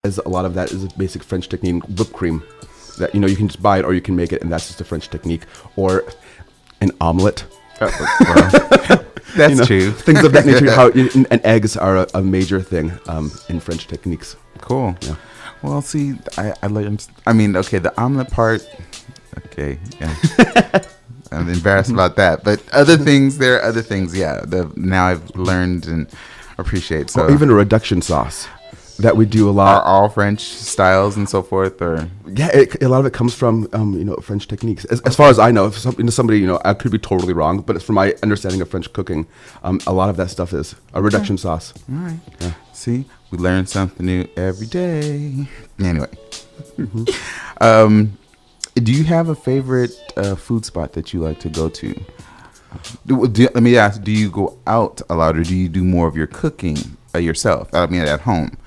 As a lot of that is a basic French technique, whipped cream. That you can just buy it or you can make it, and that's just a French technique. Or an omelet. That's true. Things of that nature. And eggs are a major thing in French techniques. Cool. Yeah. Well, see, okay, the omelet part. Okay, yeah. I'm embarrassed about that, but there are other things. Yeah, now I've learned and appreciate. So or even a reduction sauce that we do a lot. Are all French styles and so forth, or yeah, a lot of it comes from French techniques. As far as I know, if somebody I could be totally wrong, but from my understanding of French cooking, a lot of that stuff is a reduction sauce. All right. Yeah. See, we learn something new every day. Anyway, do you have a favorite food spot that you like to go to? Let me ask: do you go out a lot, or do you do more of your cooking yourself? I mean, at home.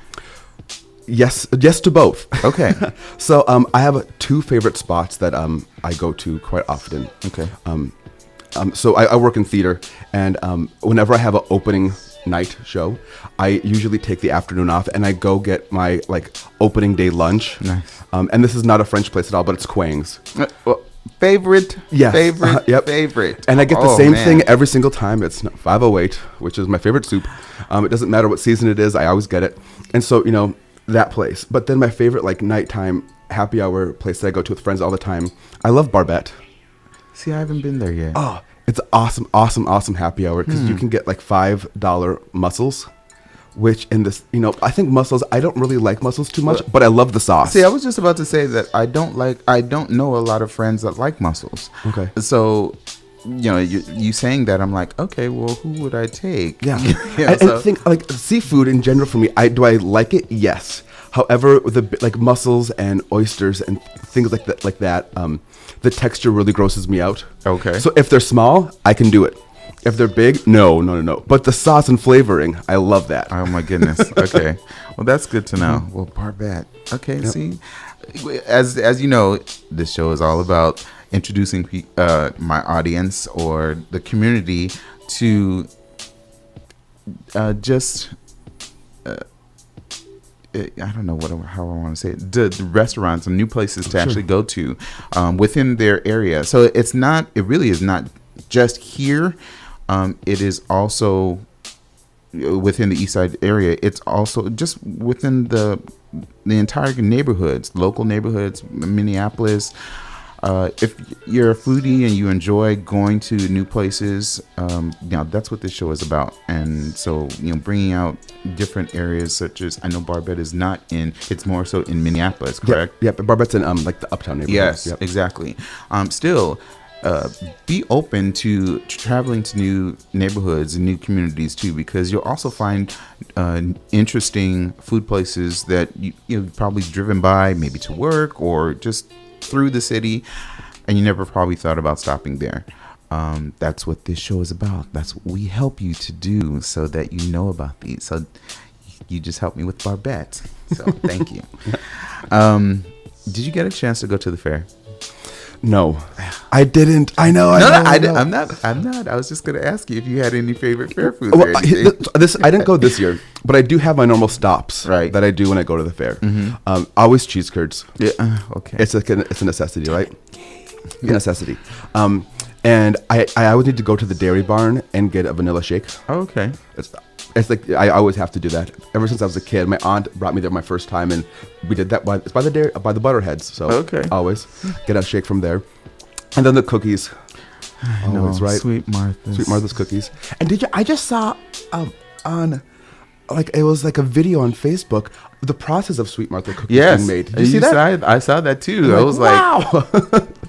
Yes to both. Okay. So I have 2 favorite spots that I go to quite often. Okay. So I work in theater, and whenever I have an opening night show, I usually take the afternoon off and I go get my opening day lunch. Nice. And this is not a French place at all, but it's Quang's. Favorite? Yes. Favorite? Yep. Favorite. And I get the same thing every single time. It's 508, which is my favorite soup. It doesn't matter what season it is, I always get it. And so, that place. But then my favorite nighttime happy hour place that I go to with friends all the time, I love Barbette. See, I haven't been there yet. Oh, it's awesome happy hour because you can get $5 mussels, which in this, I think mussels, I don't really like mussels too much, but I love the sauce. See, I was just about to say that I don't know a lot of friends that like mussels. Okay. So, you saying that, I'm like, okay, well, who would I take? Yeah. And I think seafood in general for me, do I like it? Yes. However, the mussels and oysters and things like that, the texture really grosses me out. Okay. So if they're small, I can do it. If they're big, no. But the sauce and flavoring, I love that. Oh my goodness. Okay. Well, that's good to know. Well, Barbette. Okay. Yep. See, as you know, this show is all about introducing my audience or the community to I don't know how I want to say it. The restaurants and new places to actually go to within their area. So it really is not just here. It is also within the East Side area. It's also just within the entire neighborhoods, local neighborhoods, Minneapolis. If you're a foodie and you enjoy going to new places, that's what this show is about. And so, bringing out different areas such as, I know Barbette is not it's more so in Minneapolis, correct? Yep. Barbette's in the uptown neighborhood. Yes, yep. Exactly. Still, be open to traveling to new neighborhoods and new communities too, because you'll also find interesting food places that you've probably driven by, maybe to work or just through the city, and you never probably thought about stopping there. That's what this show is about. That's what we help you to do, so that you know about these. So you just helped me with Barbette. So thank you. Did you get a chance to go to the fair? No, I didn't. I know. I'm not. I was just going to ask you if you had any favorite fair food. Well, I didn't go this year, but I do have my normal stops right that I do when I go to the fair. Mm-hmm. Always cheese curds. Yeah. Okay. It's a necessity, right? A necessity. And I always need to go to the dairy barn and get a vanilla shake. Oh, okay. It's like I always have to do that. Ever since I was a kid, my aunt brought me there my first time, and we did that it's by the Butterheads. So okay. Always get a shake from there, and then the cookies. Always right. Sweet Martha's cookies. And I just saw on it was like a video on Facebook, the process of Sweet Martha cookies being made. Did you see that? I saw that too. I was like, wow,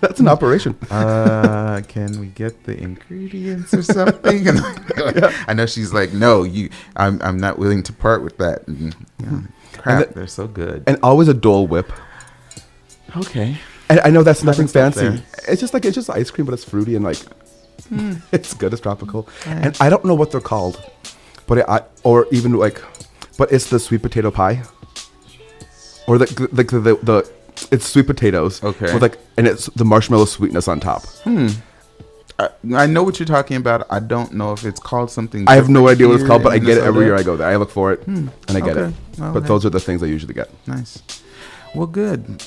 that's an operation. Can we get the ingredients or something? Yeah. I know she's like, no, I'm not willing to part with that. Crap, they're so good. And always a Dole Whip. Okay. And I know that's nothing fancy. It's just ice cream, but it's fruity and it's good. It's tropical. Right. And I don't know what they're called. But it's the sweet potato pie, or it's sweet potatoes. Okay. With and it's the marshmallow sweetness on top. I know what you're talking about. I don't know if it's called something. I have no idea what it's called, but I get it every year I go there. I look for it and I get it. Well, but those are the things I usually get. Nice. Well, good.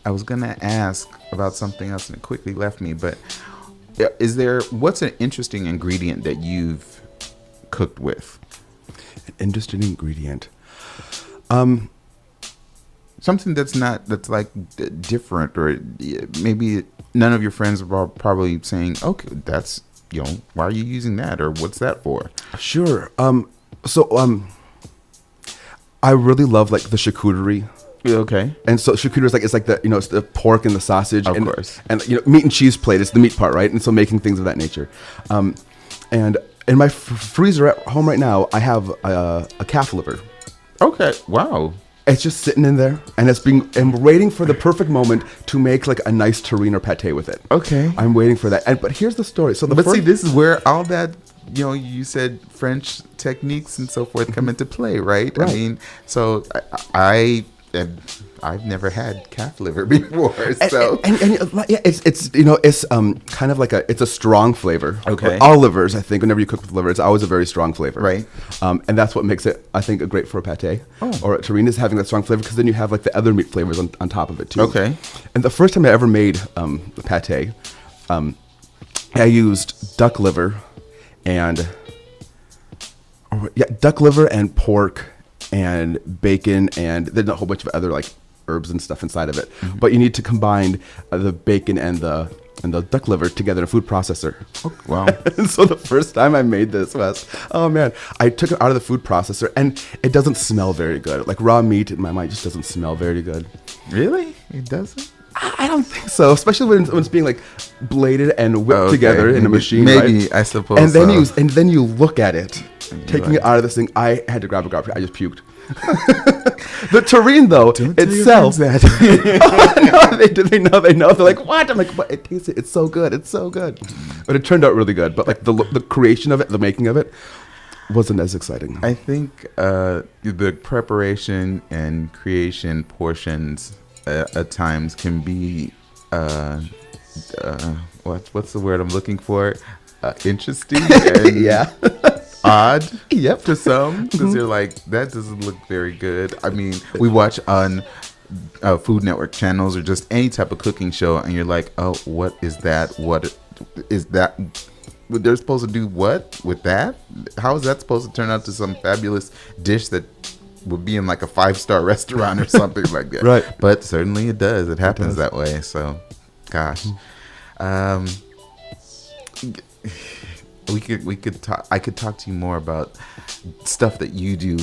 I was gonna ask about something else and it quickly left me, but what's an interesting ingredient that you've cooked with? An interesting ingredient. Something that's like different, or maybe none of your friends are probably saying, okay, that's, why are you using that, or what's that for? Sure. I really love like the charcuterie. Okay. And so charcuterie is like, it's like the, it's the pork and the sausage. Of and, course. And, meat and cheese plate, it's the meat part, right? And so making things of that nature. And in my freezer at home right now, I have a calf liver. Okay. Wow. It's just sitting in there, and I'm waiting for the perfect moment to make like a nice terrine or pate with it. Okay. I'm waiting for that. But here's the story. So see, this is where all that, you said French techniques and so forth come into play, right? Right. I mean, so I've never had calf liver before, so and it's kind of like it's a strong flavor. Okay. All livers, I think, whenever you cook with liver, it's always a very strong flavor. Right. And that's what makes it, I think, great for a pate or a terrine, is having that strong flavor, because then you have like the other meat flavors on top of it too. Okay. And the first time I ever made the pate, I used duck liver and pork and bacon, and then a whole bunch of other like herbs and stuff inside of it. Mm-hmm. But you need to combine the bacon and the duck liver together in a food processor. Oh, wow. And so the first time I made this was, oh man, I took it out of the food processor, and it doesn't smell very good. Like raw meat in my mind just doesn't smell very good. Really? It doesn't? I don't think so, especially when it's being like bladed and whipped together in a machine. Maybe, right? I suppose. And then you look at it, taking it out of this thing. I had to grab a garbage. I just puked. The terrine, though, itself. They know. They're like, what? I'm like, what? It tastes it. It's so good. It's so good. But it turned out really good. But like the creation of it, the making of it, wasn't as exciting. I think the preparation and creation portions at times can be what's the word I'm looking for? Interesting. And yeah. Odd. Yep. To some, because you're like, that doesn't look very good. I mean, we watch on Food Network channels or just any type of cooking show, and you're like, oh, what is that? What is that? They're supposed to do what with that? How is that supposed to turn out to some fabulous dish that would be in like a 5-star restaurant or something like that? Right. But certainly it does. It happens that way. So, gosh. We could talk. I could talk to you more about stuff that you do,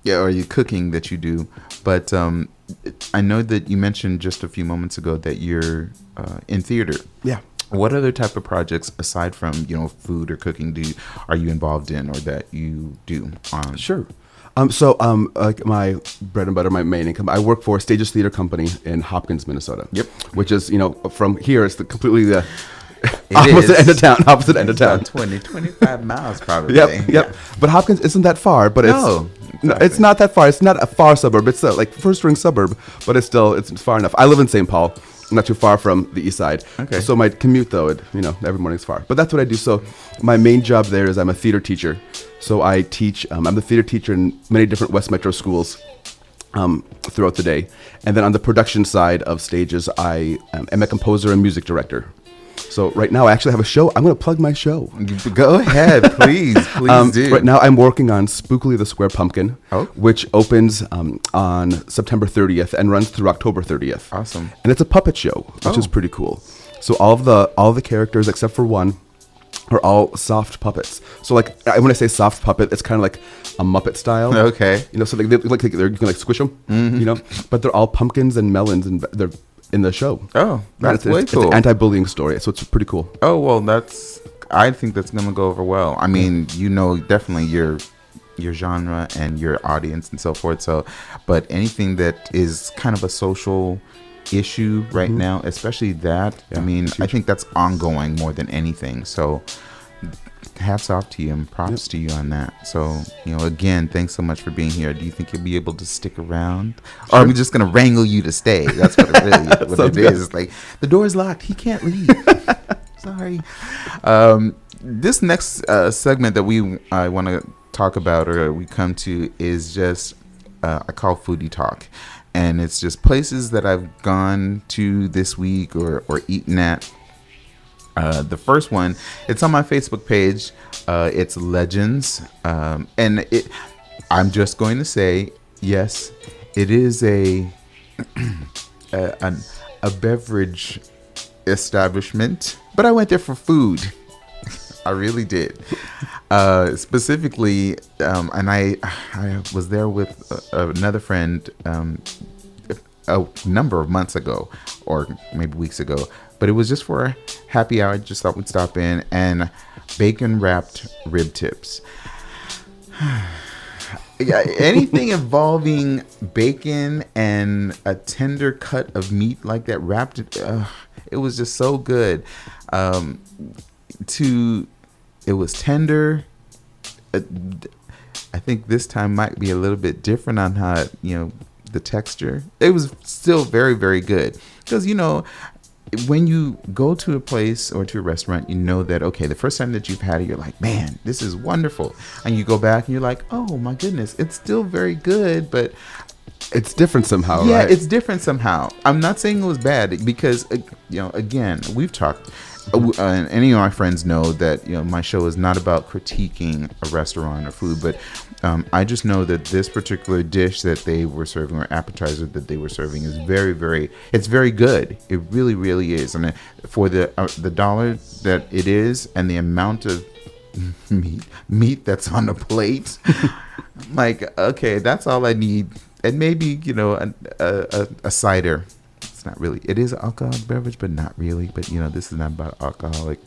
or your cooking that you do. But I know that you mentioned just a few moments ago that you're in theater. Yeah. What other type of projects aside from food or cooking are you involved in, or that you do? Sure. Like my bread and butter, my main income, I work for Stages Theater Company in Hopkins, Minnesota. Yep. Which is, from here, it's completely the opposite end of town. About 25 miles probably. Yep. But Hopkins isn't that far, but no, it's not that far. It's not a far suburb. It's like first ring suburb, but it's far enough. I live in St. Paul, not too far from the east side. Okay. So my commute, though, every morning's far. But that's what I do. So my main job there is I'm a theater teacher. So I teach. I'm the theater teacher in many different West Metro schools throughout the day. And then on the production side of Stages, I am a composer and music director. So right now I actually have a show. I'm going to plug my show. Go ahead, please do. Right now I'm working on Spookily the Square Pumpkin, which opens on September 30th and runs through October 30th. Awesome. And it's a puppet show, which is pretty cool. So all the characters except for one are all soft puppets. So like when I say soft puppet, it's kind of like a Muppet style. Okay. So you can like squish them. Mm-hmm. But they're all pumpkins and melons, and they're in the show. Oh, that's way cool. It's an anti-bullying story, so it's pretty cool. Oh, well, I think that's going to go over well. I mean, definitely your genre and your audience and so forth. So, but anything that is kind of a social issue right now, especially that, I mean, I think that's ongoing more than anything. So hats off to you and props to you on that. So, again, thanks so much for being here. Do you think you'll be able to stick around? Sure. Or are we just going to wrangle you to stay? That's what it really is. It's like, the door's locked. He can't leave. Sorry. This next segment that I want to talk about or we come to is just I call Foodie Talk, and it's just places that I've gone to this week or eaten at. The first one, it's on my Facebook page. It's Legends, and I'm just going to say, yes, it is a beverage establishment, but I went there for food. I really did. Specifically, and I was there with another friend a number of months ago, or maybe weeks ago. But it was just for a happy hour. I just thought we'd stop in, and bacon wrapped rib tips. Yeah, anything involving bacon and a tender cut of meat like that wrapped, it was just so good. It was tender. I think this time might be a little bit different on how the texture. It was still very, very good because when you go to a place or to a restaurant, you know that, okay, the first time that you've had it, you're like, man, this is wonderful. And you go back and you're like, oh my goodness, it's still very good, but it's different somehow, yeah, right? it's different somehow. I'm not saying it was bad because, again, we've talked, and any of my friends know that, my show is not about critiquing a restaurant or food, but I just know that this particular dish that they were serving, or appetizer that they were serving, is very, very, it's very good. It really, really is. And for the dollar that it is and the amount of meat that's on the plate, like, okay, that's all I need. And maybe, a cider. It's not really, it is an alcoholic beverage, but not really. But, this is not about alcoholic,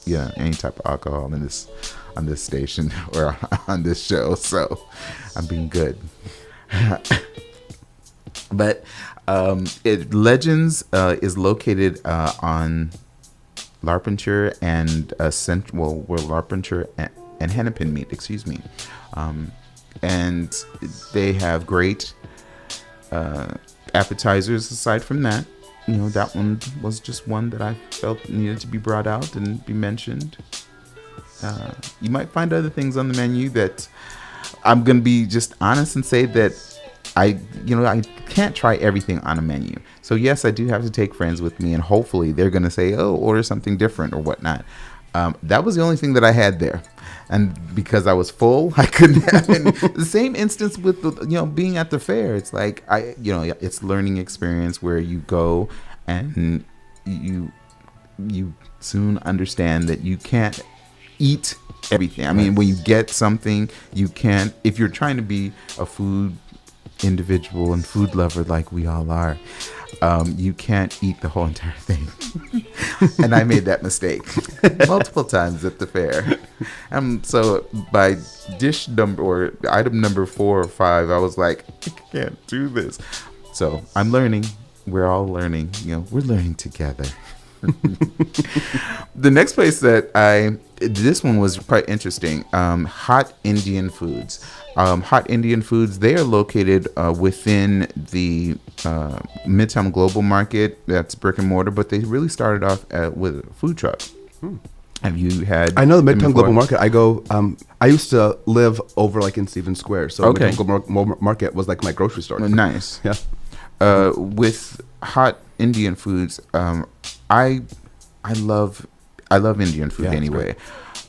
any type of alcohol on this station or on this show. So I'm being good. But Legends is located on Larpenteur and where Larpenteur and Hennepin meet, excuse me. And they have great appetizers. Aside from that, that one was just one that I felt needed to be brought out and be mentioned. You might find other things on the menu that I'm going to be just honest and say that I can't try everything on a menu. So yes, I do have to take friends with me, and hopefully they're going to say, oh, order something different or whatnot. That was the only thing that I had there. And because I was full, I couldn't have any. The same instance with being at the fair. It's like it's learning experience where you go and you soon understand that you can't eat everything. I mean, when you get something, you can't. If you're trying to be a food individual and food lover like we all are, you can't eat the whole entire thing. And I made that mistake multiple times at the fair. So by dish number or item number 4 or 5, I was like, I can't do this. So I'm learning. We're all learning. We're learning together. The next place this one was quite interesting. Hot Indian Foods. Hot Indian Foods, they are located within the Midtown Global Market. That's brick and mortar, but they really started off with a food truck. Have you had? I know the Midtown Global Market. I go. I used to live over like in Stevens Square, so okay. Midtown Global Market was like my grocery store. Nice. Yeah. With Hot Indian Foods, I love Indian food anyway.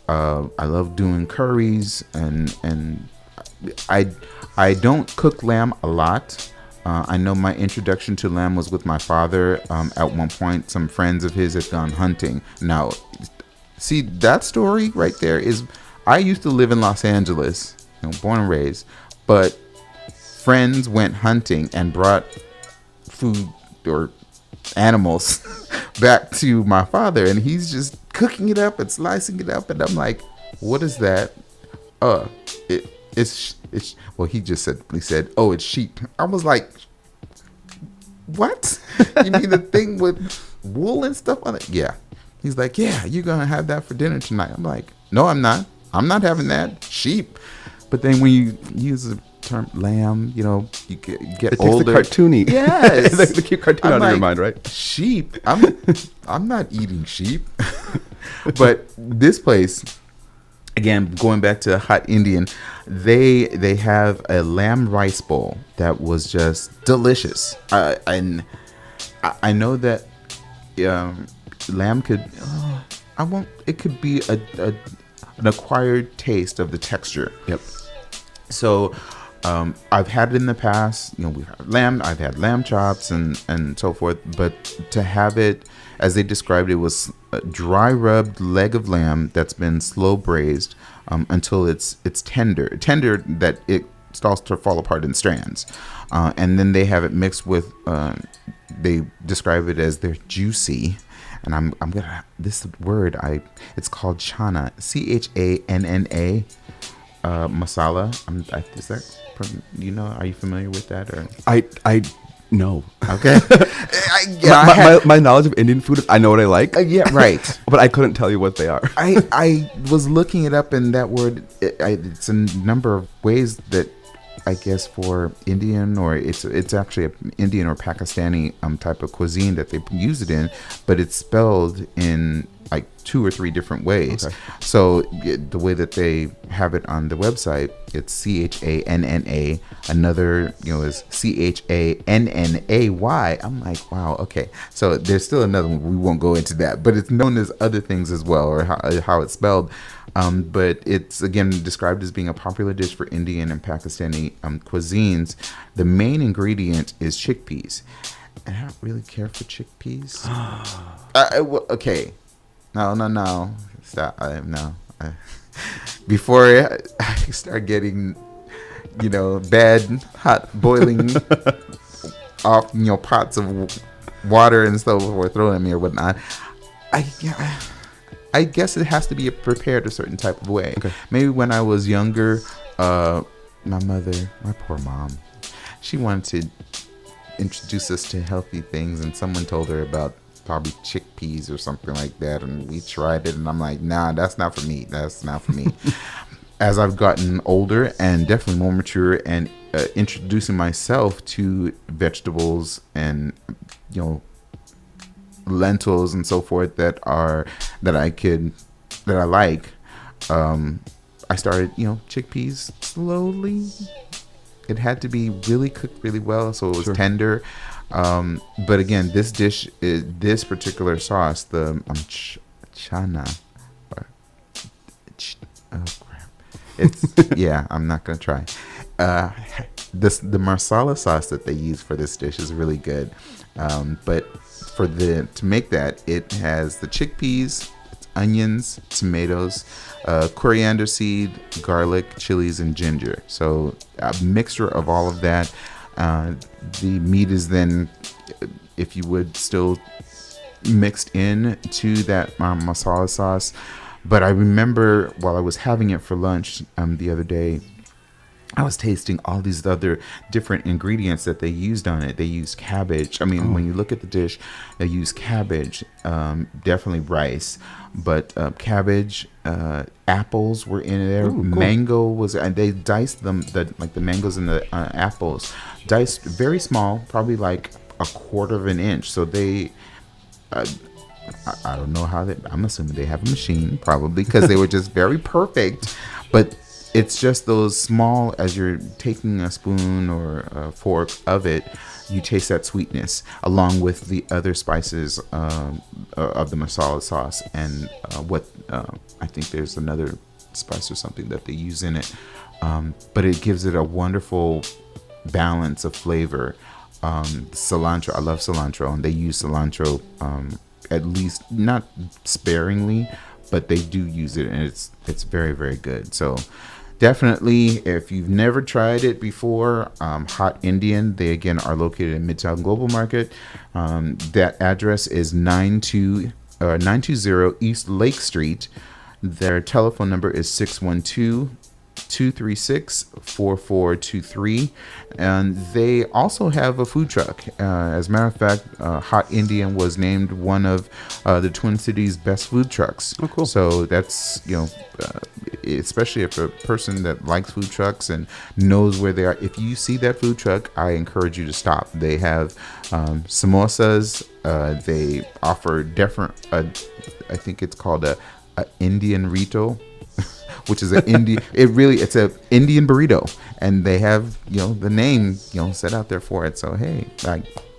I love doing curries and I don't cook lamb a lot. I know my introduction to lamb was with my father. At one point, some friends of his had gone hunting. Now, see, that story right there is, I used to live in Los Angeles, born and raised, but friends went hunting and brought food or animals back to my father, and he's just cooking it up and slicing it up, and I'm like, what is that? It's well, he said, oh, it's sheep. I was like, what? You mean the thing with wool and stuff on it? Yeah. He's like, yeah, you're gonna have that for dinner tonight. I'm like, no, I'm not having that. Sheep. But then when you use the term lamb, you get it older. It takes the cartoony. Yes. the cute cartoon out of your mind, right? Sheep. I'm not eating sheep. But this place, again, going back to Hot Indian, they have a lamb rice bowl that was just delicious. And I know that lamb could, I won't. It could be an acquired taste of the texture. Yep. So I've had it in the past. We've had lamb. I've had lamb chops and so forth. But to have it, as they described it, was a dry rubbed leg of lamb that's been slow braised until it's tender that it starts to fall apart in strands, and then they have it mixed with. They describe it as they're juicy. And I'm gonna, this word, it's called chana, CHANNA, masala. Is that, are you familiar with that? Or I no. Okay. My knowledge of Indian food, I know what I like. Yeah, right. But I couldn't tell you what they are. I was looking it up, and that word, it's a number of ways that, I guess, for Indian, or it's actually an Indian or Pakistani type of cuisine that they use it in, but it's spelled in like 2 or 3 different ways. Okay. So the way that they have it on the website, it's CHANNA. Another, is CHANNAY. I'm like, wow, okay. So there's still another one. We won't go into that, but it's known as other things as well, or how it's spelled. But it's, again, described as being a popular dish for Indian and Pakistani cuisines. The main ingredient is chickpeas. And I don't really care for chickpeas. Okay. No. Stop. No. Before I start getting, bad, hot, boiling off, pots of water and so forth thrown at me or whatnot, I guess it has to be prepared a certain type of way. Okay. Maybe when I was younger, my poor mom, she wanted to introduce us to healthy things, and someone told her about probably chickpeas or something like that, and we tried it, and I'm like, nah, that's not for me. As I've gotten older and definitely more mature, and introducing myself to vegetables and lentils and so forth that I like, I started chickpeas slowly. It had to be really cooked really well, so it was tender. But again, this dish, this particular sauce, the chana. Oh crap! It's I'm not gonna try. The masala sauce that they use for this dish is really good. But to make that, it has the chickpeas, onions, tomatoes, coriander seed, garlic, chilies, and ginger. So a mixture of all of that. The meat is then, if you would, still mixed in to that masala sauce. But I remember while I was having it for lunch the other day, I was tasting all these other different ingredients that they used on it. They used cabbage. I mean, when you look at the dish, they use cabbage, definitely rice, but cabbage, apples were in there. Ooh, cool. Mango was, and they diced them, the mangoes and the apples, diced very small, probably like 1/4 of an inch. So they, I don't know how they, I'm assuming they have a machine probably, because they were just very perfect. But it's just those small, as you're taking a spoon or a fork of it, you taste that sweetness along with the other spices of the masala sauce, and I think there's another spice or something that they use in it, but it gives it a wonderful balance of flavor. Cilantro, I love cilantro, and they use cilantro at least not sparingly, but they do use it, and it's very, very good. So definitely, if you've never tried it before, Hot Indian, they again are located in Midtown Global Market. That address is 920 East Lake Street. Their telephone number is 612-236-4423, and they also have a food truck. As a matter of fact, Hot Indian was named one of the Twin Cities' best food trucks. Oh, cool. So that's, especially if a person that likes food trucks and knows where they are, if you see that food truck, I encourage you to stop. They have samosas. They offer different, I think it's called a Indian Rito. which is an Indian. It's a Indian burrito, and they have the name set out there for it. So hey,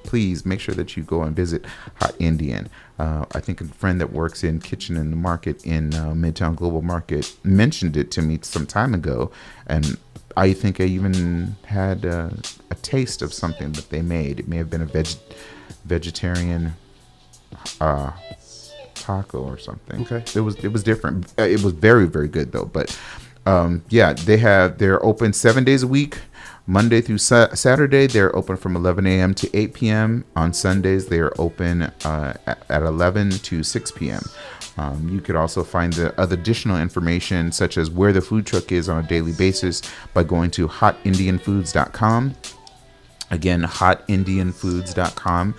please make sure that you go and visit Hot Indian. I think a friend that works in Kitchen in the Market in Midtown Global Market mentioned it to me some time ago, and I think I even had a taste of something that they made. It may have been a vegetarian taco or something. Okay. It was different. It was very, very good though. But they're open 7 days a week. Monday through Saturday, they're open from 11 a.m. to 8 p.m. On Sundays, they are open at 11 to 6 p.m. You could also find the other additional information, such as where the food truck is on a daily basis, by going to hotindianfoods.com. Again, hotindianfoods.com.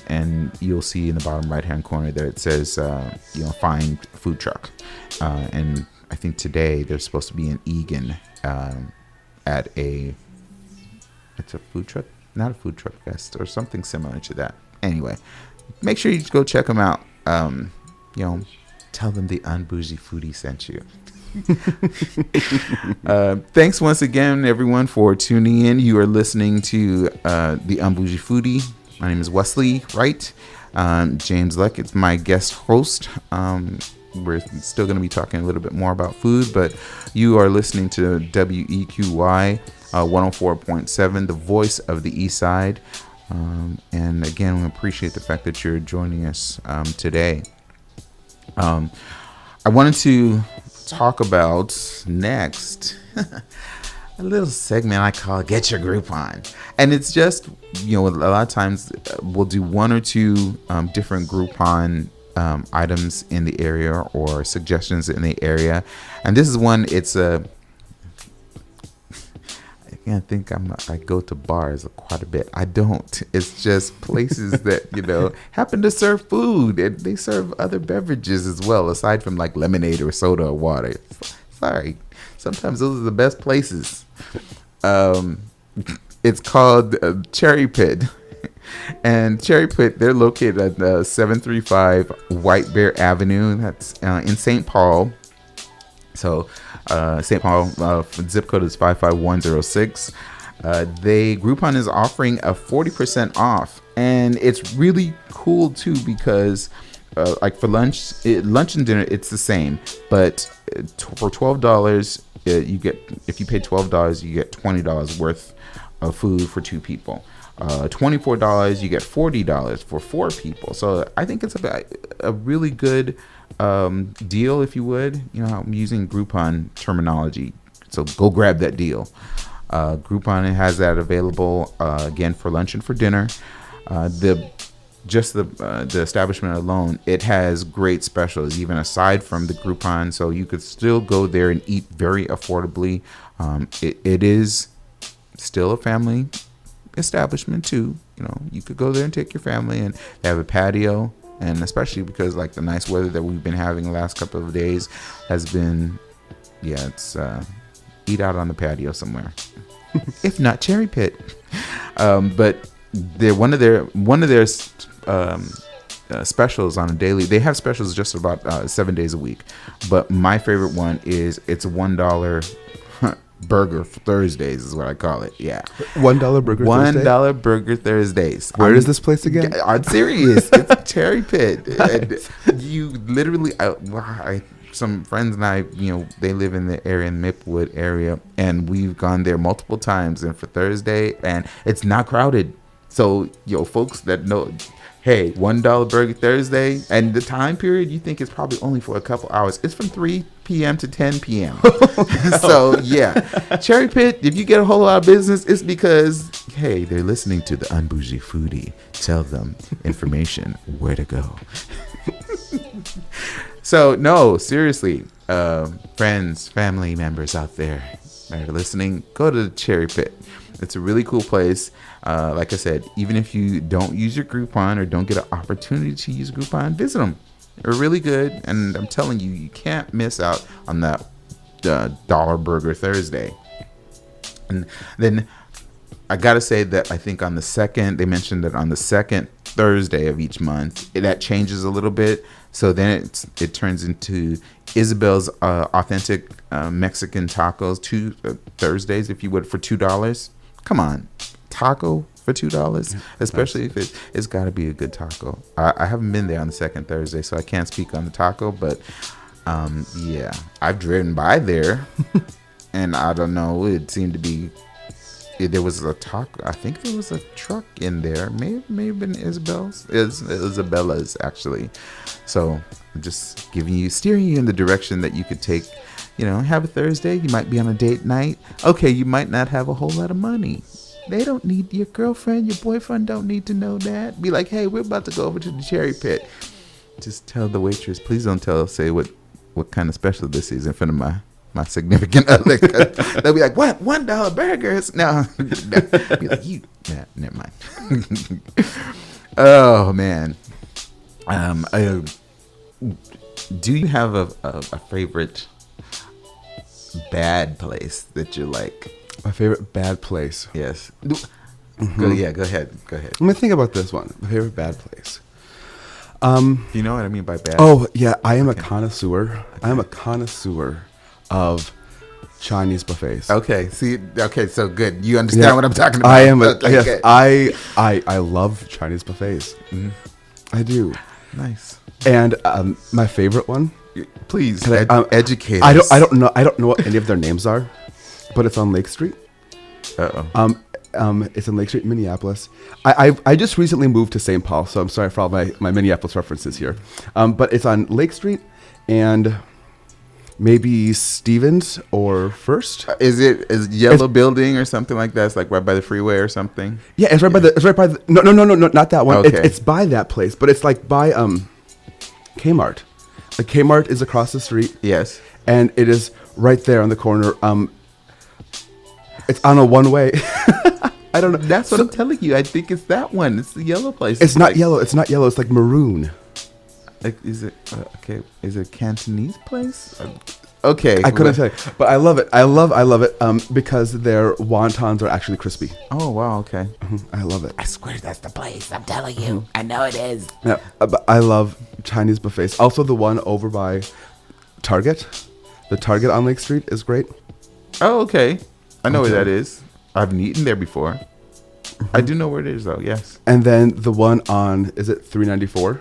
And you'll see in the bottom right-hand corner that it says, find food truck. And I think today there's supposed to be an Egan at it's a food truck, not a food truck fest or something similar to that. Anyway, make sure you go check them out. Tell them the Un-Bougie Foodie sent you. Thanks once again, everyone, for tuning in. You are listening to the Un-Bougie Foodie. My name is Wesley Wright. James Lekatz, my guest host. We're still going to be talking a little bit more about food, but you are listening to WEQY 104.7, the voice of the East Side. And again, we appreciate the fact that you're joining us today. I wanted to talk about next a little segment I call Get Your Groupon. And it's just, a lot of times we'll do one or two different Groupon items in the area or suggestions in the area. And this is one, I think I go to bars quite a bit. I don't. It's just places that, happen to serve food, and they serve other beverages as well, aside from like lemonade or soda or water. Sorry. Sometimes those are the best places. It's called Cherry Pit. And Cherry Pit, they're located at 735 White Bear Avenue. That's in St. Paul. So St. Paul, zip code is 55106. Groupon is offering a 40% off, and it's really cool too because like for lunch and dinner it's the same, but for $12 you get, if you pay $12 you get $20 worth of food for two people. $24 you get $40 for four people. So I think it's a really good deal, if you would. I'm using Groupon terminology, so go grab that deal. Groupon has that available again for lunch and for dinner. The establishment alone, it has great specials even aside from the Groupon, so you could still go there and eat very affordably. It is still a family establishment too. You could go there and take your family, and they have a patio. And especially because like the nice weather that we've been having the last couple of days has been, it's eat out on the patio somewhere, if not Cherry Pit. But they're one of their specials on a daily. They have specials just about 7 days a week. But my favorite one is it's $1 burger for Thursdays is what I call it. Yeah. $1 burger Thursday? $1 burger Thursdays. Where is this place again? I'm serious. It's Cherry Pit. And you literally, some friends and I, they live in the area, in the Maplewood area, and we've gone there multiple times. And for Thursday, and it's not crowded. So, folks that know, hey, $1 burger Thursday, and the time period you think is probably only for a couple hours. It's from 3 p.m. to 10 p.m. So yeah, Cherry Pit, if you get a whole lot of business, it's because, hey, they're listening to the Un-Bougie Foodie. Tell them information, where to go. So no, seriously, friends, family members out there that are listening, go to the Cherry Pit. It's a really cool place. Like I said, even if you don't use your Groupon or don't get an opportunity to use Groupon, visit them. They're really good, and I'm telling you, you can't miss out on that dollar burger Thursday. And then I gotta say that I think on the second, they mentioned that on the second Thursday of each month. That changes a little bit. So then it turns into Isabel's authentic Mexican tacos, 2 Thursdays, if you would, for $2. Come on, taco for $2, especially if it's got to be a good taco. I haven't been there on the second Thursday, so I can't speak on the taco, but yeah, I've driven by there, and I don't know, it seemed to be. There was a taco. I think there was a truck in there. May have been Isabella's actually. So I'm just steering you in the direction that you could take. Have a Thursday. You might be on a date night. Okay, you might not have a whole lot of money. They don't need your girlfriend, your boyfriend don't need to know that. Be like, hey, we're about to go over to the Cherry Pit. Just tell the waitress. Please don't say what kind of special this is in front of my significant other. They'll be like, what? $1 burgers? No. Be like, never mind. Oh man. Do you have a favorite bad place that you like? My favorite bad place. Yes. Mm-hmm. Go ahead. Let me think about this one. My favorite bad place. You know what I mean by bad? Oh yeah, I am a connoisseur. I am a connoisseur of Chinese buffets. Okay, so good. You understand what I'm talking about. I am yes, I love Chinese buffets. Mm-hmm. I do. Nice. And my favorite one, please educate us. I don't know what any of their names are, but it's on Lake Street. It's in Lake Street, Minneapolis. I just recently moved to St. Paul, so I'm sorry for all my Minneapolis references here. But it's on Lake Street and maybe Stevens or First. Is yellow building or something like that? It's like right by the freeway or something. Yeah, it's right by the. No, not that one. Okay. It's by that place, but it's like by Kmart. The Kmart is across the street. Yes, and it is right there on the corner. It's on a one-way. I don't know. That's what I'm telling you. I think it's that one. It's the yellow place. It's not yellow. It's not yellow. It's like maroon. Like, is it okay? Is it a Cantonese place? Okay, I couldn't tell you, but I love it. I love it because their wontons are actually crispy. Oh wow, okay. Mm-hmm. I love it. I swear that's the place. I'm telling you, mm-hmm. I know it is. Yeah, but I love Chinese buffets. Also, the one over by Target, the Target on Lake Street is great. Oh, okay. I know where that is. I've eaten there before. Mm-hmm. I do know where it is, though. Yes. And then the one on, is it 394?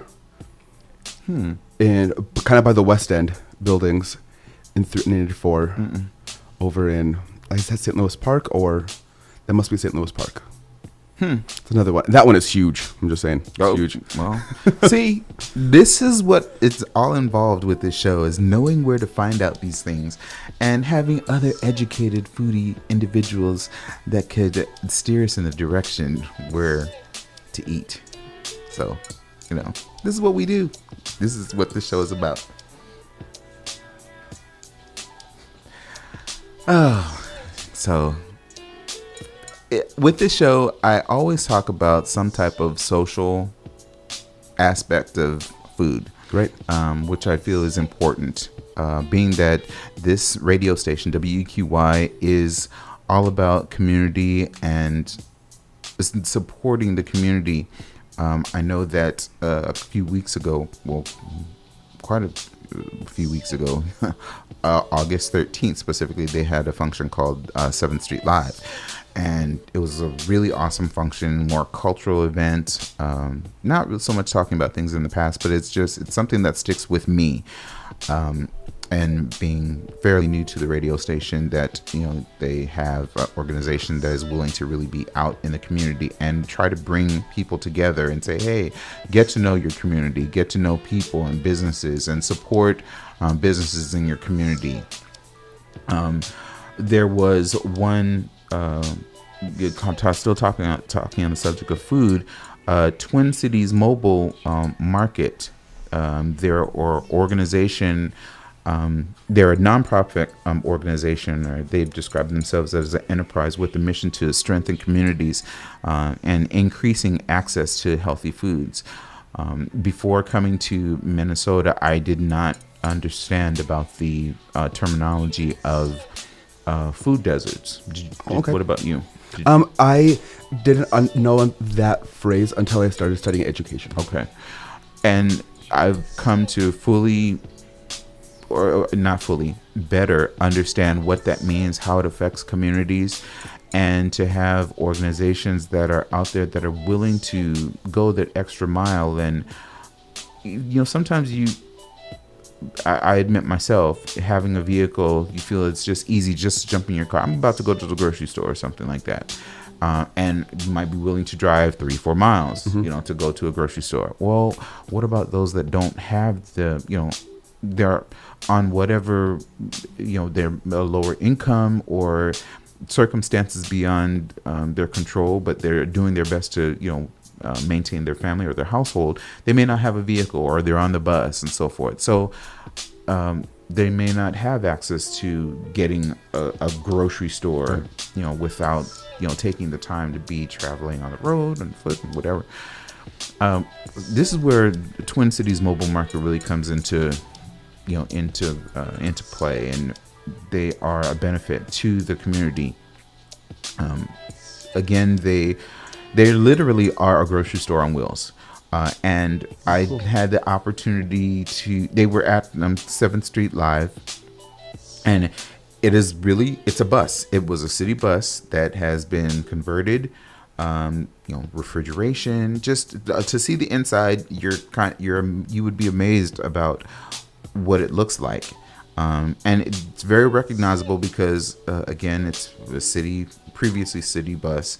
In kind of by the West End buildings in 394 over in, is that St. Louis Park or that must be St. Louis Park? It's another one. That one is huge. I'm just saying. It's huge. Well, see, this is what it's all involved with this show is knowing where to find out these things and having other educated foodie individuals that could steer us in the direction where to eat. So, this is what we do. This is what this show is about. Oh, so with this show, I always talk about some type of social aspect of food, right? Which I feel is important, being that this radio station, WEQY, is all about community and supporting the community. I know that a few weeks ago, quite a few weeks ago, August 13th specifically, they had a function called 7th Street Live. And it was a really awesome function, more cultural event. Not really so much talking about things in the past, but it's something that sticks with me. And being fairly new to the radio station, that they have an organization that is willing to really be out in the community and try to bring people together and say, hey, get to know your community, get to know people and businesses, and support businesses in your community. There was one still talking on the subject of food. Twin Cities Mobile Market, their organization. They're a nonprofit organization, or they've described themselves as an enterprise with a mission to strengthen communities and increasing access to healthy foods. Before coming to Minnesota, I did not understand about the terminology of food deserts. Okay. What about you? I didn't know that phrase until I started studying education. Okay. And I've come to fully, or not fully, better understand what that means, how it affects communities, and to have organizations that are out there that are willing to go that extra mile. And, sometimes I admit myself, having a vehicle, you feel it's just easy, just jump in your car. I'm about to go to the grocery store or something like that. And you might be willing to drive 3-4 miles, to go to a grocery store. Well, what about those that don't have they're on whatever, they're a lower income or circumstances beyond their control, but they're doing their best to, maintain their family or their household. They may not have a vehicle, or they're on the bus and so forth. So they may not have access to getting a grocery store, without, taking the time to be traveling on the road and foot and whatever. This is where the Twin Cities mobile market really comes into play, and they are a benefit to the community. Again, they literally are a grocery store on wheels. And I had the opportunity they were at 7th Street Live, and it's a bus. It was a city bus that has been converted, refrigeration, just to see the inside. You would be amazed about what it looks like. And it's very recognizable because, again, it's a previously city bus,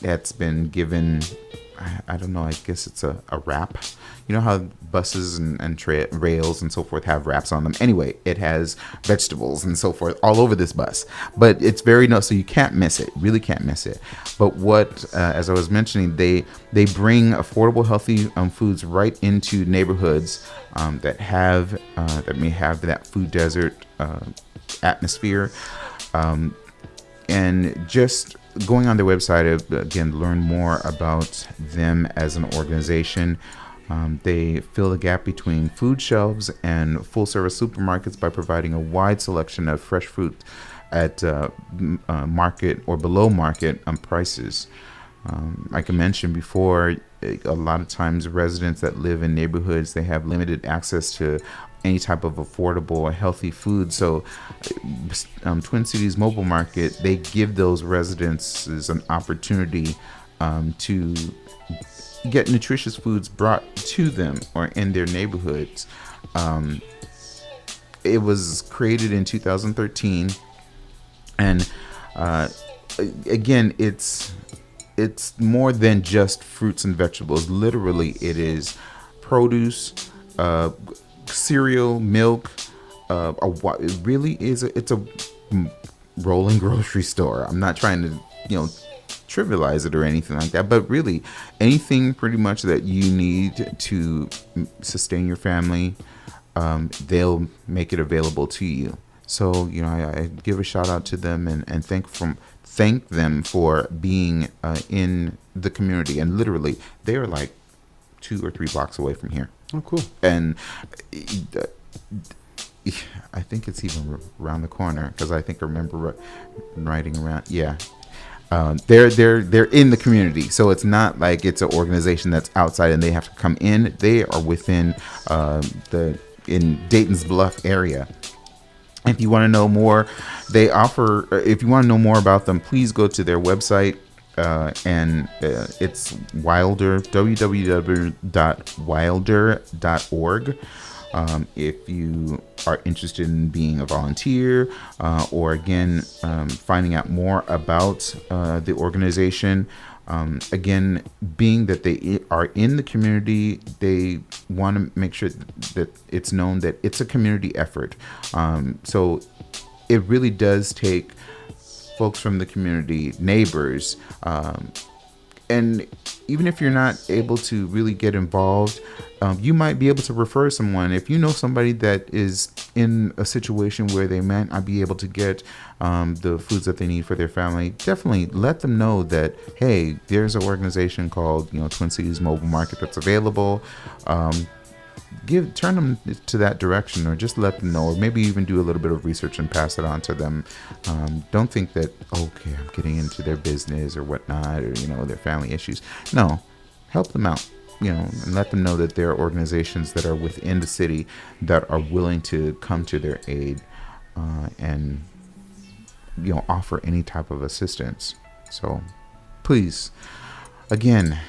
that's been given, I don't know, I guess it's a wrap. You know how buses and rails and so forth have wraps on them. Anyway, it has vegetables and so forth all over this bus. But it's so you can't miss it. Really can't miss it. But what, as I was mentioning, they bring affordable, healthy foods right into neighborhoods that may have that food desert atmosphere. And just going on their website, again, learn more about them as an organization. They fill the gap between food shelves and full-service supermarkets by providing a wide selection of fresh fruit at market or below market prices. Like I mentioned before, a lot of times residents that live in neighborhoods, they have limited access to any type of affordable or healthy food. So Twin Cities Mobile Market, they give those residents an opportunity to get nutritious foods brought to them or in their neighborhoods. It was created in 2013, and again, it's more than just fruits and vegetables. Literally, it is produce, cereal, milk. It really is. It's a rolling grocery store. I'm not trying to, trivialize it or anything like that, but really anything pretty much that you need to sustain your family, they'll make it available to you. So, I give a shout out to them and thank them for being in the community. And literally, they are like 2 or 3 blocks away from here. Oh, cool. And I think it's even around the corner, because I think I remember riding around. Yeah. They're in the community, so it's not like it's an organization that's outside and they have to come in. They are within in Dayton's Bluff area. If you want to know more, if you want to know more about them, please go to their website, and it's Wilder, www.wilder.org. If you are interested in being a volunteer, or again, finding out more about the organization, again, being that they are in the community, they want to make sure that it's known that it's a community effort. So it really does take folks from the community, neighbors, and even if you're not able to really get involved, you might be able to refer someone. If you know somebody that is in a situation where they might not be able to get the foods that they need for their family, definitely let them know that, hey, there's an organization called Twin Cities Mobile Market that's available. turn them to that direction, or just let them know, or maybe even do a little bit of research and pass it on to them. Don't think that, okay, I'm getting into their business or whatnot, or their family issues. No, help them out, and let them know that there are organizations that are within the city that are willing to come to their aid, and offer any type of assistance. So please, again,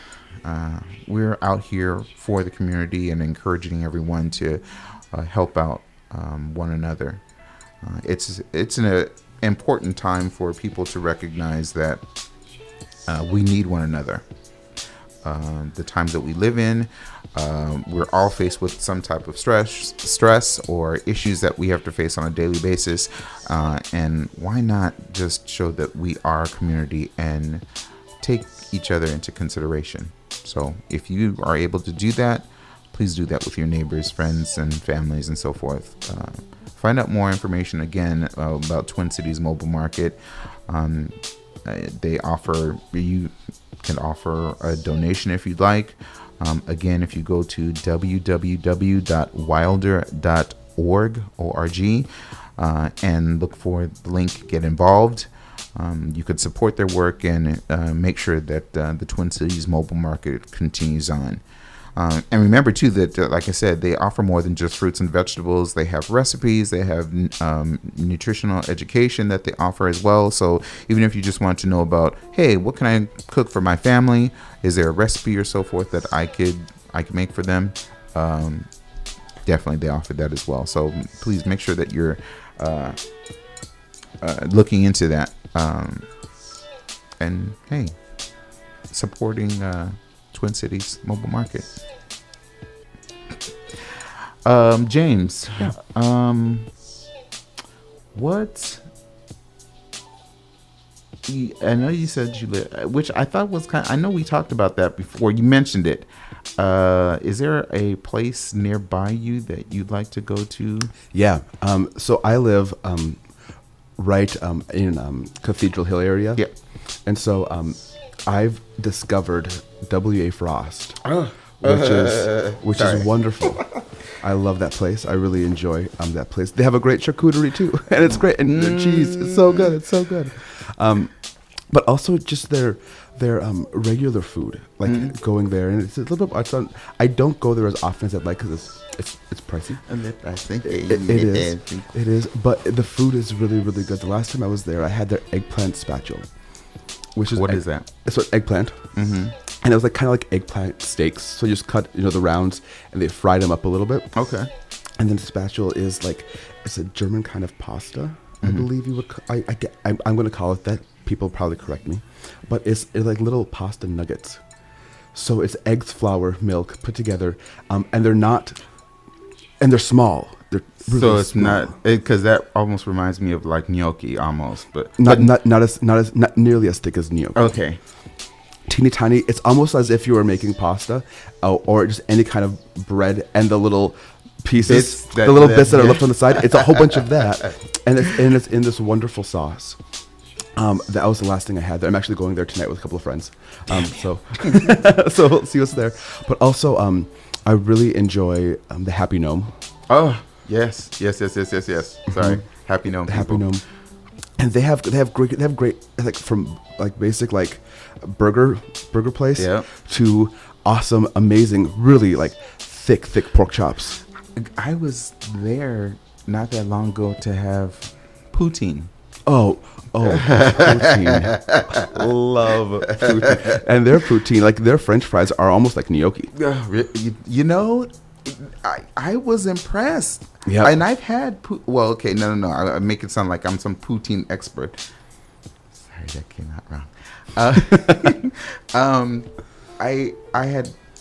we're out here for the community and encouraging everyone to help out one another. It's an important time for people to recognize that we need one another. The times that we live in, we're all faced with some type of stress or issues that we have to face on a daily basis. And why not just show that we are a community and take each other into consideration? So if you are able to do that, please do that with your neighbors, friends, and families, and so forth. Find out more information again about Twin Cities Mobile Market. You can offer a donation if you'd like. Again, if you go to www.wilder.org, and look for the link Get Involved, you could support their work and make sure that the Twin Cities Mobile Market continues on. And remember, too, that, like I said, they offer more than just fruits and vegetables. They have recipes. They have nutritional education that they offer as well. So even if you just want to know about, hey, what can I cook for my family? Is there a recipe or so forth that I could make for them? Definitely, they offer that as well. So please make sure that you're looking into that. And, hey, supporting Twin Cities Mobile Market. James, Yeah. What? I know you said you live, which I thought was I know we talked about that before. You mentioned it. Is there a place nearby you that you'd like to go to? Yeah. So I live right in Cathedral Hill area. Yeah. And so I've discovered W.A. Frost, which is wonderful. I love that place. I really enjoy that place. They have a great charcuterie too, and it's great. And their cheese, it's so good. It's so good. But also just their regular food, like going there, and it's a little bit. I don't go there as often as I'd like because it's pricey. I think It is. It is. But the food is really, really good. The last time I was there, I had their eggplant spatula. What is that? It's what eggplant. Mm-hmm. And it was kind of like eggplant steaks. So you just cut, the rounds, and they fried them up a little bit. Okay. And then the spatula is it's a German kind of pasta. I believe you would. I'm going to call it that. People probably correct me, but it's like little pasta nuggets. So it's eggs, flour, milk put together, and they're small. They're really so it's small. not, because that almost reminds me of like gnocchi almost, but not nearly as thick as gnocchi. Okay. Teeny tiny. It's almost as if you were making pasta, or just any kind of bread, and the little pieces, the little bits that are left on the side. It's a whole bunch of that, and it's in this wonderful sauce. That was the last thing I had there. I'm actually going there tonight with a couple of friends. So we'll see what's there. But also, I really enjoy the Happy Gnome. Oh yes. Sorry, Happy Gnome. Happy Gnome. And they have great from basic burger place to awesome, amazing, really thick pork chops. I was there not that long ago to have poutine. Oh, poutine. Love poutine. And their poutine, their French fries are almost like gnocchi. I was impressed. Yeah. And I've had no. I make it sound like I'm some poutine expert. Sorry, that came out wrong.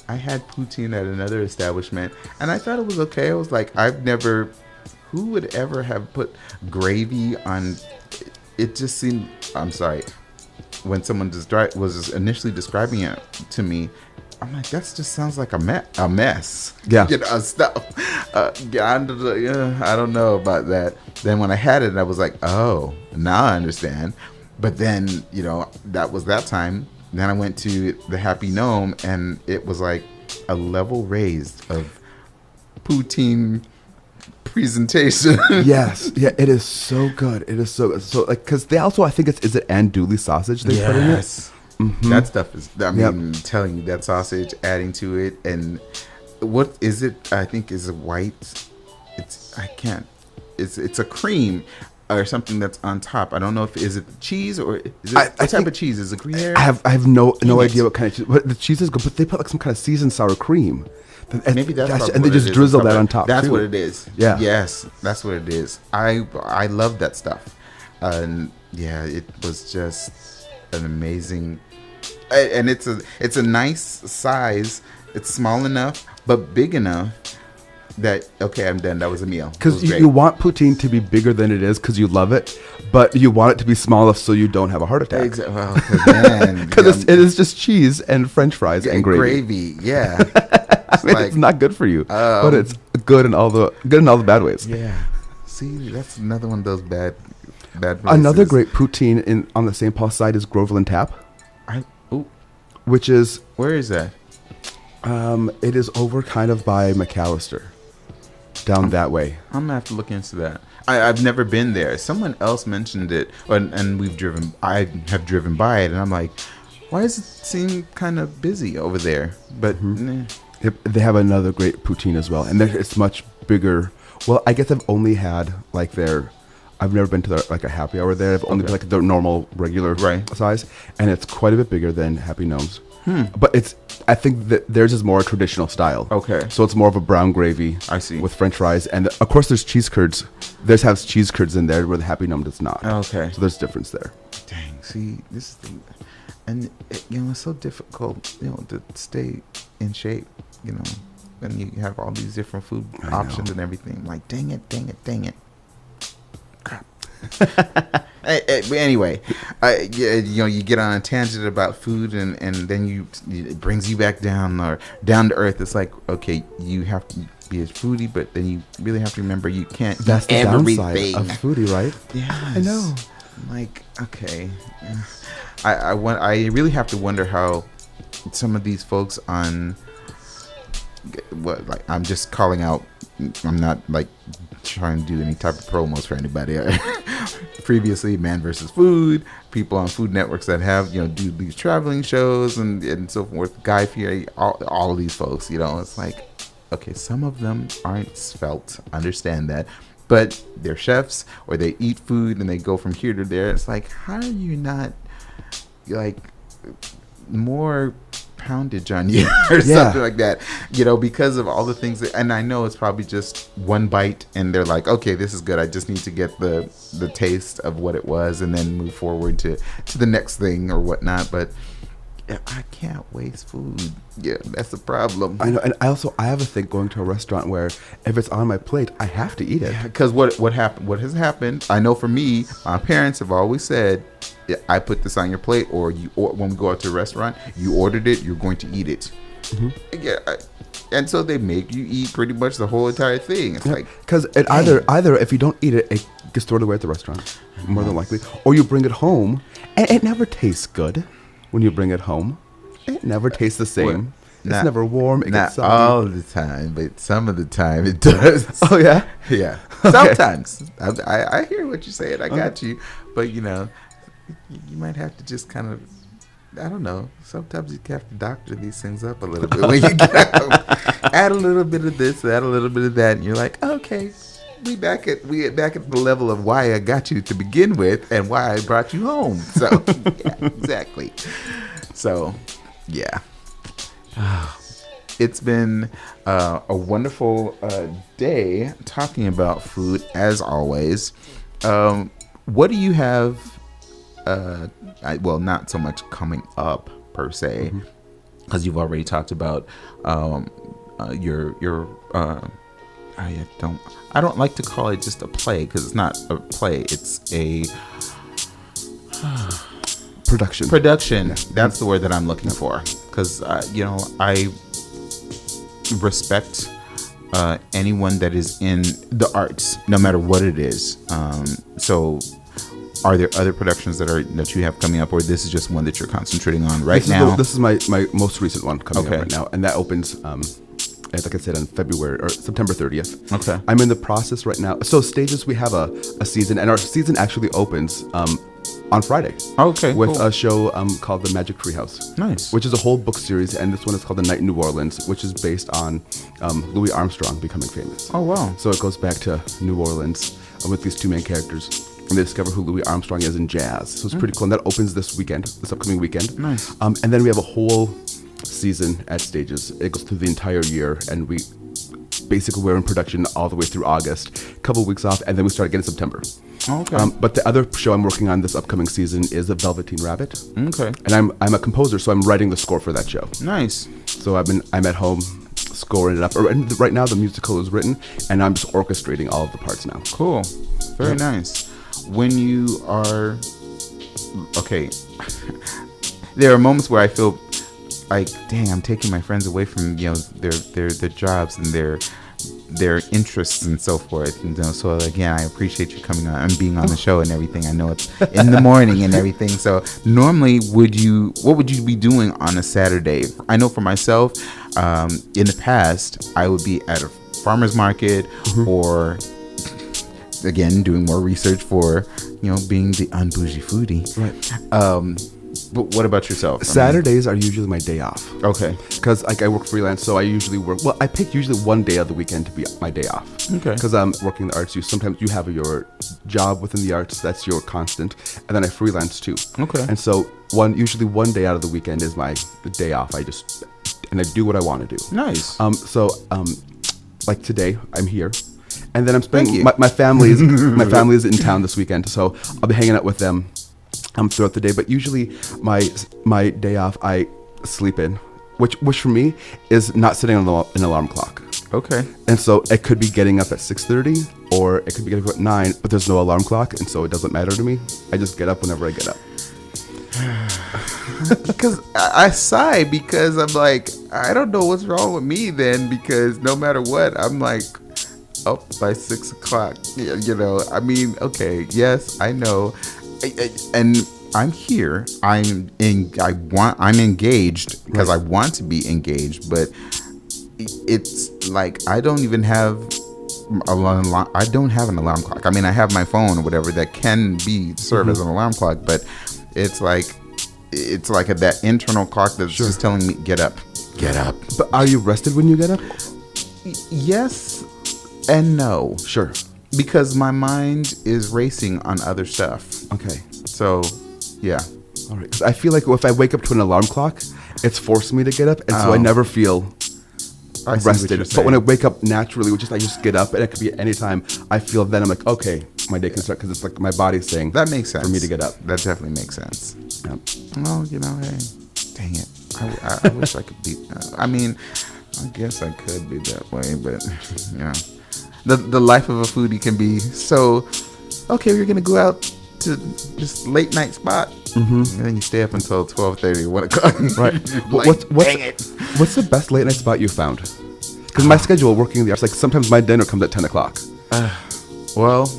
I had poutine at another establishment, and I thought it was okay. I was like, who would ever have put gravy on? It just seemed. I'm sorry. When someone was initially describing it to me, I'm like, that just sounds like a mess. Yeah. Stuff. I don't know about that. Then when I had it, I was like, oh, now I understand. But then, that was that time. Then I went to the Happy Gnome, and it was like a level raised of poutine presentation. Yes, yeah, it is so good. It is so good. So like, because they also, I think is it andouille sausage they put in it. That stuff is. I mean, Yep. I'm telling you, that sausage adding to it, and what is it? I think is a white. I can't. It's a cream or something that's on top. I don't know if is it cheese or is it what type of cheese? Is it Gruyere? I have no idea what kind of cheese, but the cheese is good. But they put like some kind of seasoned sour cream. Maybe that's and they just drizzle that on top. That's too. what it is. Yeah. Yes, that's what it is. I love that stuff, and yeah, it was just an amazing. And it's a nice size. It's small enough, but big enough that okay, I'm done. That was a meal. Because you want poutine to be bigger than it is because you love it, but you want it to be small enough so you don't have a heart attack. Exactly. Well, Because it is just cheese and French fries and gravy. Yeah. I mean, it's not good for you, but it's good in all the bad ways. Yeah. See, that's another one of those bad. Another places. great poutine on the St. Paul side is Groveland Tap, which is where is that? it is over kind of by McAllister, down that way. I'm gonna have to look into that. I've never been there. Someone else mentioned it, and I have driven by it, and I'm like, why does it seem kind of busy over there? But They have another great poutine as well, and it's much bigger. Well, I guess I've only had like I've never been to like a happy hour there. I've only been like the normal regular size, and it's quite a bit bigger than Happy Gnomes. But I think that theirs is more traditional style. Okay. So it's more of a brown gravy. I see. With French fries, and of course there's cheese curds. Theirs has cheese curds in there where the Happy Gnome does not. Okay. So there's difference there. Dang. See, this is and it's so difficult, to stay in shape, when you have all these different food options and everything. I'm like, dang it. Crap. But anyway, you get on a tangent about food, and then it brings you back down to earth. It's like, okay, you have to be a foodie, but then you really have to remember you can't That's eat the everything. downside of foodie, right? Yeah, I know. Like, okay, I really have to wonder how some of these folks on I'm just calling out. I'm not like trying to do any type of promos for anybody. Previously, Man vs. Food, people on food networks that have do these traveling shows and so forth. Guy Fieri, all of these folks. It's like, okay, some of them aren't svelte. Understand that. But they're chefs, or they eat food and they go from here to there. It's like, how are you not like more poundage on you or something like that, because of all the things and I know it's probably just one bite and they're like, okay, this is good. I just need to get the taste of what it was and then move forward to the next thing or whatnot. But I can't waste food. Yeah, that's the problem. I know, and I have a thing going to a restaurant where if it's on my plate, I have to eat it. Because what has happened? I know for me, my parents have always said, I put this on your plate, or when we go out to a restaurant, you ordered it, you're going to eat it. Mm-hmm. Yeah, and so they make you eat pretty much the whole entire thing. It's like, because it either if you don't eat it, it gets thrown away at the restaurant, more than likely, or you bring it home, and it never tastes good. When you bring it home, it never tastes the same. It's never warm. It not gets soggy. all the time, but some of the time it does. Oh yeah, yeah. Okay. Sometimes I hear what you're saying. I got you, but you might have to just kind of, I don't know. Sometimes you have to doctor these things up a little bit. When you get home, add a little bit of this, add a little bit of that, and you're like, okay. We back at the level of why I got you to begin with and why I brought you home. So yeah, exactly. So yeah, it's been a wonderful day talking about food as always. What do you have? Well, not so much coming up per se, because you've already talked about your. I don't like to call it just a play, because it's not a play. It's a production. Yeah. That's the word that I'm looking for, because I respect anyone that is in the arts, no matter what it is. So, are there other productions that you have coming up, or this is just one that you're concentrating on right now? This is my most recent one coming up right now, and that opens like I said, on February or September 30th. Okay. I'm in the process right now. So Stages, we have a season, and our season actually opens on Friday. Okay, With cool. a show called The Magic Treehouse. Nice. Which is a whole book series, and this one is called The Night in New Orleans, which is based on Louis Armstrong becoming famous. Oh, wow. So it goes back to New Orleans with these two main characters. And they discover who Louis Armstrong is in jazz. So it's pretty cool. And that opens this upcoming weekend. Nice. And then we have a whole season at Stages. It goes through the entire year. And we're in production all the way through August. A couple weeks off. And then we start again in September. Okay. But the other show I'm working on this upcoming season is The Velveteen Rabbit. Okay. And I'm a composer, so I'm writing the score for that show. Nice. So I'm at home scoring it up. Right now the musical is written, and I'm just orchestrating all of the parts now. Cool. Very nice. When you are okay, there are moments where I feel like, dang, I'm taking my friends away from their jobs and their interests and so forth. And so again, I appreciate you coming on and being on the show and everything. I know it's in the morning and everything. So normally, what would you be doing on a Saturday? I know for myself, in the past, I would be at a farmer's market or, again, doing more research for, being the Un-Bougie foodie. Right. But what about yourself? Saturdays are usually my day off. Okay. Because I work freelance, so I usually work. Well, I pick usually one day of the weekend to be my day off. Okay. Because I'm working in the arts. Sometimes you have your job within the arts. That's your constant, and then I freelance too. Okay. And so usually one day out of the weekend is my day off. I do what I want to do. Nice. Like today, I'm here. And then I'm spending my family is in town this weekend, so I'll be hanging out with them throughout the day. But usually my day off I sleep in, which for me is not sitting on an alarm clock. Okay. And so it could be getting up at 6:30 or it could be getting up at 9, but there's no alarm clock, and so it doesn't matter to me. I just get up whenever I get up. Because I sigh because I'm like, I don't know what's wrong with me then, because no matter what, I'm like up by 6 o'clock. I mean, okay, yes, I know. And I'm here. I'm engaged because I want to be engaged, but it's like I don't even have I don't have an alarm clock. I mean, I have my phone or whatever that can serve as an alarm clock, but it's like that internal clock that's just telling me get up. But are you rested when you get up? Yes and no. Sure. Because my mind is racing on other stuff. Okay. So, yeah. All right. 'Cause I feel like if I wake up to an alarm clock, it's forced me to get up, and so I never feel rested. But when I wake up naturally, I just get up, and it could be at any time. I feel then I'm like, okay, my day can start, because it's like my body's saying that makes sense for me to get up. That definitely makes sense. Yep. Well, hey, dang it. I wish I could be. I mean, I guess I could be that way, but the life of a foodie can be so. Okay, we're gonna go out to this late night spot, and then you stay up until 12:30 or 1 o'clock. Right. What's the best late night spot you found? Because my schedule working in the arts, like sometimes my dinner comes at 10 o'clock. Well,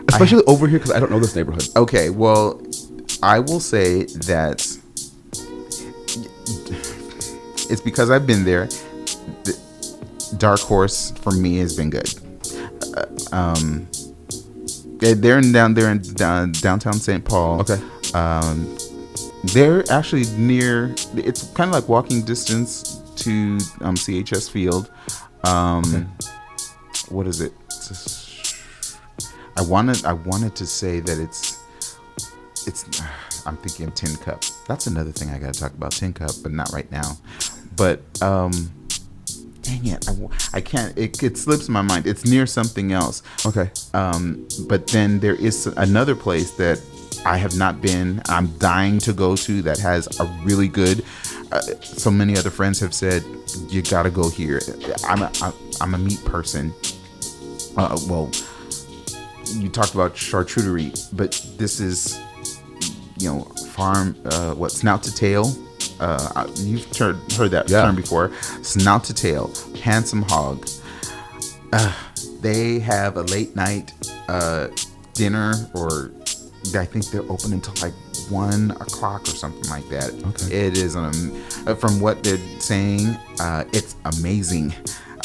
especially over here, because I don't know this neighborhood. Okay, well, I will say that it's because I've been there. Dark Horse for me has been good. They're in downtown St. Paul. Okay. They're actually near. It's kind of like walking distance to CHS Field. Okay. What is it? I wanted to say that it's. I'm thinking of Tin Cup. That's another thing I got to talk about, Tin Cup, but not right now. But dang it, I can't. It slips my mind. It's near something else. Okay. But then there is another place that I have not been. I'm dying to go to that has a really good. So many other friends have said you gotta go here. I'm a meat person. Well, you talked about charcuterie, but this is farm. Snout to tail. You've heard that term before. Snout to tail, handsome hog. They have a late night dinner, or I think they're open until like 1 o'clock or something like that. Okay. It is from what they're saying, it's amazing.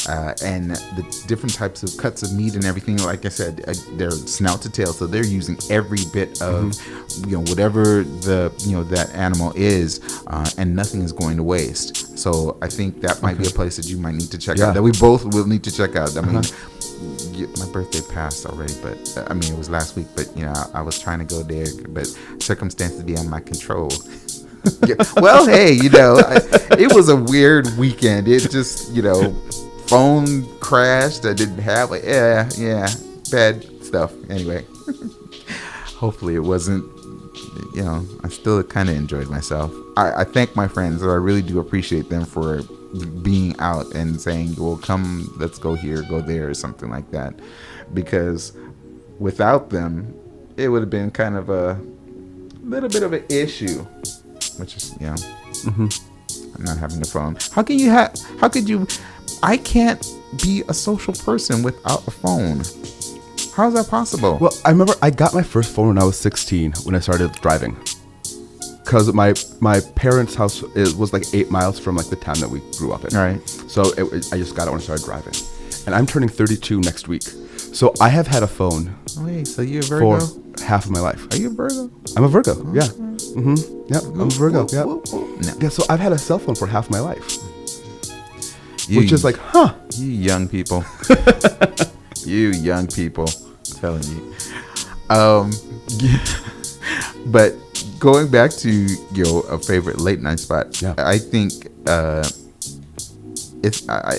And the different types of cuts of meat and everything, like I said, they're snout to tail, so they're using every bit of whatever that animal is, and nothing is going to waste. So I think that might be a place that you might need to check out, that we both will need to check out. I mean, my birthday passed already, but I mean, it was last week, but I was trying to go there, but circumstances beyond my control. Well, hey, it was a weird weekend. It just, phone crashed. I didn't have it. Yeah, bad stuff. Anyway, hopefully it wasn't, I still kind of enjoyed myself. I thank my friends. I really do appreciate them for being out and saying, well, come, let's go here, go there, or something like that. Because without them, it would have been kind of a little bit of an issue, which is, not having the phone. How could you, I can't be a social person without a phone. How is that possible? Well, I remember I got my first phone when I was 16 when I started driving. Because my parents' house was like 8 miles from like the town that we grew up in. All right. So I just got it when I started driving. And I'm turning 32 next week. So I have had a phone Wait, so you're a Virgo? for half of my life. Are you a Virgo? I'm a Virgo, yeah. Mm-hmm. Yeah, I'm a Virgo, yeah. No. Yeah, so I've had a cell phone for half my life. Which is like, huh. You young people. You young people. I'm telling you. But going back to a favorite late night spot, I think it's I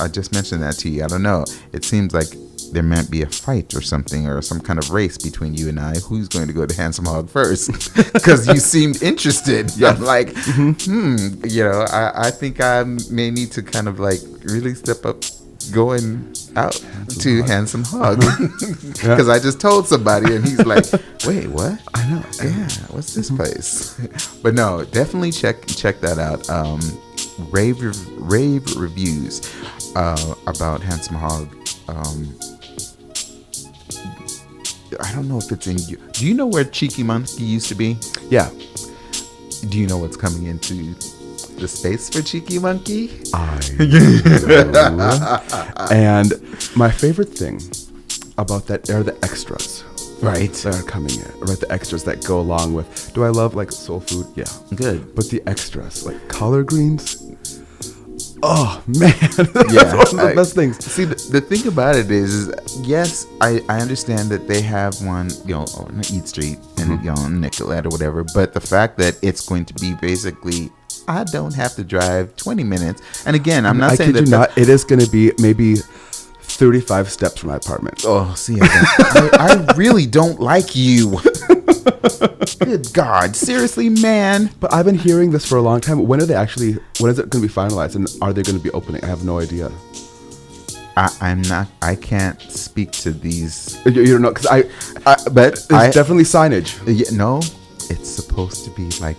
just mentioned that to you. I don't know. It seems like there might be a fight or something, or some kind of race between you and I. Who's going to go to Handsome Hog first? Because you seemed interested. Yeah. I'm like, I think I may need to kind of like really step up going out to Handsome Hog. Because I just told somebody and he's like, wait, what? I know. Yeah, what's this place? But no, definitely check that out. Rave reviews about Handsome Hog. I don't know if it's in you. Do you know where Cheeky Monkey used to be? Yeah. Do you know what's coming into the space for Cheeky Monkey? I do. And my favorite thing about that are the extras. Right. That are coming in. Right, the extras that go along with. Do I love like soul food? Yeah. Good. But the extras, like collard greens. Oh man, that's one of the best things. See, the thing about it is yes, I understand that they have one, on Eat Street and on Nicolette or whatever. But the fact that it's going to be basically, I don't have to drive 20 minutes. And again, I'm not saying that. It is going to be maybe 35 steps from my apartment. Oh, see, I really don't like you. Good God, seriously, man. But I've been hearing this for a long time. When is it going to be finalized, and are they going to be opening? I have no idea. I can't speak to these. You don't know, because but it's definitely signage. Yeah, no, it's supposed to be like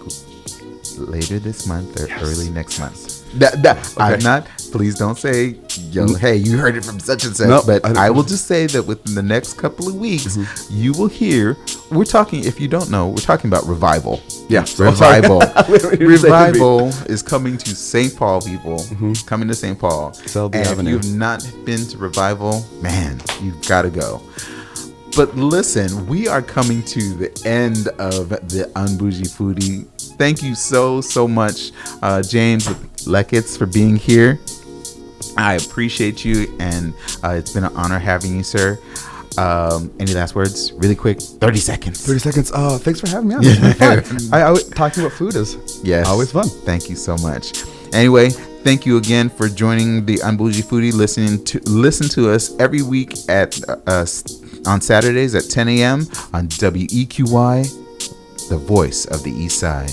later this month or early next month. Okay. I'm not. Please don't say, hey, you heard it from such and such. Nope, but I will just say that within the next couple of weeks, you will hear. We're talking. If you don't know, we're talking about Revival. Yeah, Revival. Revival is coming to St. Paul, people. Coming to St. Paul. Selby and Avenue. If you've not been to Revival, man, you've got to go. But listen, we are coming to the end of the Un-Bougie Foodie. Thank you so much, James Lekatz, for being here. I appreciate you, and it's been an honor having you, sir. Any last words? Really quick, 30 seconds. 30 seconds. Oh, thanks for having me on. Talking about food is always fun. Thank you so much. Anyway, thank you again for joining the Un-Bougie Foodie. Listen to us every week on Saturdays at 10 a.m. on WEQY, the voice of the East Side.